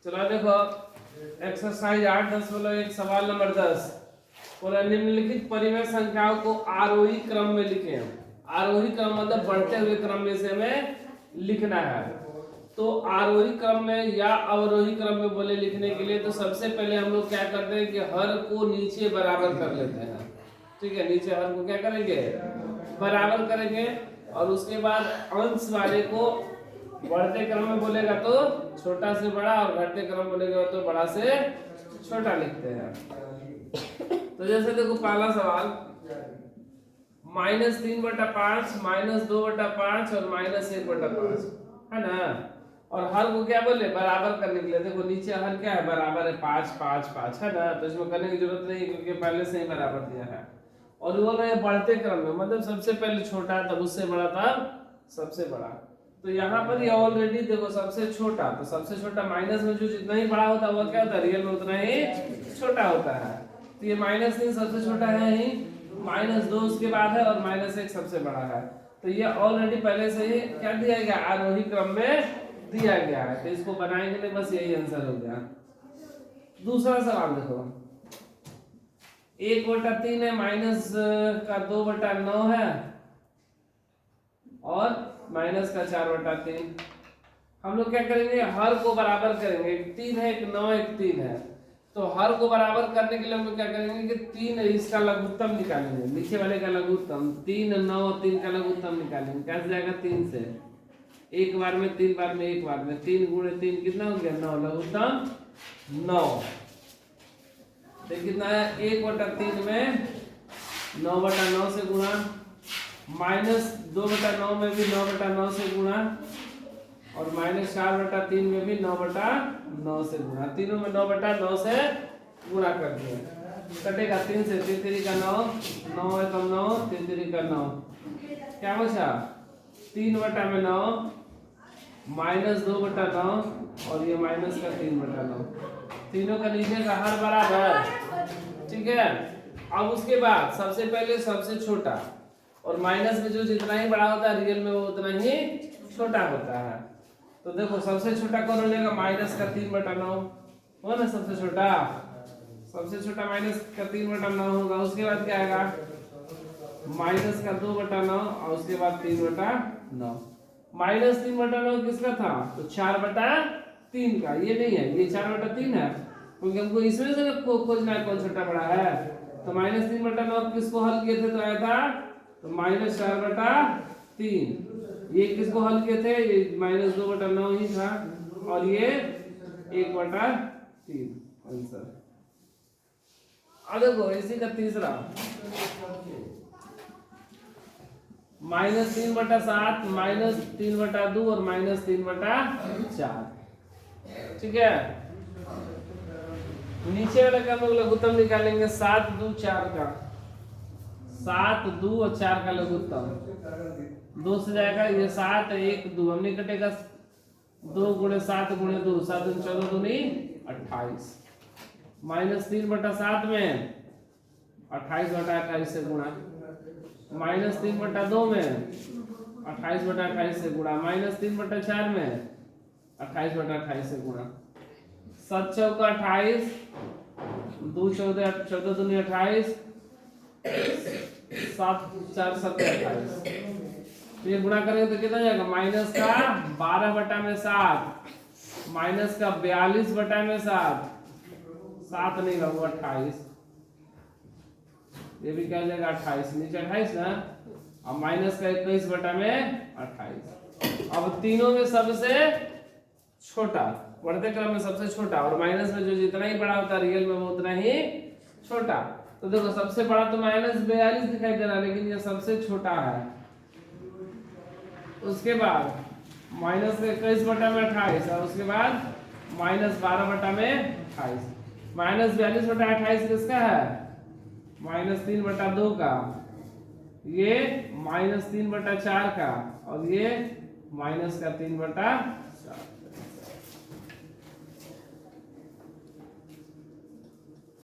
चलो देखो एक्सरसाइज 8.1 सवाल नंबर 10। बोला निम्नलिखित परिमेय संख्याओं को आरोही क्रम में लिखें। आरोही क्रम मतलब बढ़ते हुए क्रम में से हमें लिखना है। तो आरोही क्रम में या अवरोही क्रम में बोले लिखने के लिए तो सबसे पहले हम लोग क्या करते हैं कि हर को नीचे बराबर कर लेते हैं। ठीक है, नीचे हर को क्या करेंगे, बराबर करेंगे। और उसके बाद अंश वाले को बढ़ते क्रम में बोलेगा तो छोटा से बड़ा और घटते क्रम बोलेगा तो बड़ा से छोटा लिखते हैं। तो जैसे देखो पहला सवाल -3/5 -2/5 और -1/5 है ना। और हर को क्या बोले, बराबर करने के लिए। देखो नीचे हर क्या है, बराबर है 5 5 5 है ना, तो इसमें करने की जरूरत नहीं क्योंकि पहले से ही बराबर दिया है। और वो है बढ़ते क्रम में, मतलब सबसे पहले छोटा तब उससे बड़ा तब सबसे बड़ा। तो यहाँ पर ये ऑलरेडी देखो सबसे छोटा, तो सबसे छोटा माइनस में जो जितना ही बड़ा होता है वो क्या होता है, रियल में उतना ही छोटा होता है। तो ये -3 सबसे छोटा है ही, -2 उसके बाद है और -1 सबसे बड़ा है। तो ये ऑलरेडी पहले से ही क्या दिया गया, आरोही क्रम में दिया गया है। तो इसको बनाएंगे नहीं, बस यही आंसर हो गया। दूसरा सवाल देखो 1/3 है, -2/9 है और -4/3। हम लोग क्या करेंगे, हर को बराबर करेंगे। एक 3 है, एक 9, एक 3 है। तो हर को बराबर करने के लिए हम लोग क्या करेंगे कि 3 इसका लघुत्तम निकालेंगे, नीचे वाले का लघुत्तम 3 9 3 का लघुत्तम निकालेंगे। कैसे जाएगा, 3 से एक बार में, 3 बार में, एक बार में 3 × 3 कितना हो गया, 9, लघुत्तम 9। तो कितना है, 1/3 में 9/9 से गुणा, -2/9 में भी 9/9 से गुणा और -4/3 में भी 9/9 से गुणा। तीनों में 9/9 से गुणा कर दिया, कटेगा 3 से, 3 3 का 9, 9 है कम 9, 3 3 का 9, क्या बचा 3/9 -2/9 और ये माइनस का 3/9। तीनों का नीचे का हर बराबर, ठीक है। अब उसके बाद सबसे पहले सबसे छोटा, और माइनस में जो जितना ही बड़ा होता है रियल में वो उतना ही छोटा होता है। तो देखो सबसे छोटा कौन हो जाएगा, -3/9 हो ना, सबसे छोटा -3/9 होगा। उसके बाद क्या आएगा, -2/9 और उसके बाद 3/9। -3/9 किसका था, तो 4/3 का। ये नहीं है, ये 4/3 है क्योंकि हमको इसमें से खोजना है कौन छोटा बड़ा है। तो -3/9 किसको हल किए थे तो आया था तो -4/3। ये किसको हल किए थे, ये -2/9 ही था और ये 1/3 आंसर। अब देखो इसी का तीसरा -3/7 -3/2 और -3/4, ठीक है। नीचे वाले का हम लोग लघुत्तम निकालेंगे, 7 2 4 का, 7 2 और 4 का लघुत्तम 2 से जाएगा, ये 7 1 2 हमने कटेगा 2 × 7 × 2, 7 × 14 दूनी 28। -3/7 में 28/28 से गुणा, -3/2 में 28/28 से गुणा, -3/4 में 28/28 से गुणा। 7 चौका 28, 2 14 14 दूनी 28, 7 4 7 28। तो ये गुणा करेंगे तो कितना जाएगा, माइनस का 12/7, माइनस का 42/7, 7 नहीं होगा 28। ये भी क्या जाएगा 28, नीचे 28 ना, और माइनस का 21/28। अब तीनों में सबसे छोटा, बढ़ते क्रम में सबसे छोटा, और माइनस में जो जितना ही बड़ा होता है रियल में वो उतना ही छोटा। तो देखो सबसे बड़ा तो -42 दिखाई दे रहा है, लेकिन ये सबसे छोटा है। उसके बाद -21/28 और उसके बाद -12/28। -42/28 किसका है, -3/2 का, ये -3/4 का और ये -3/2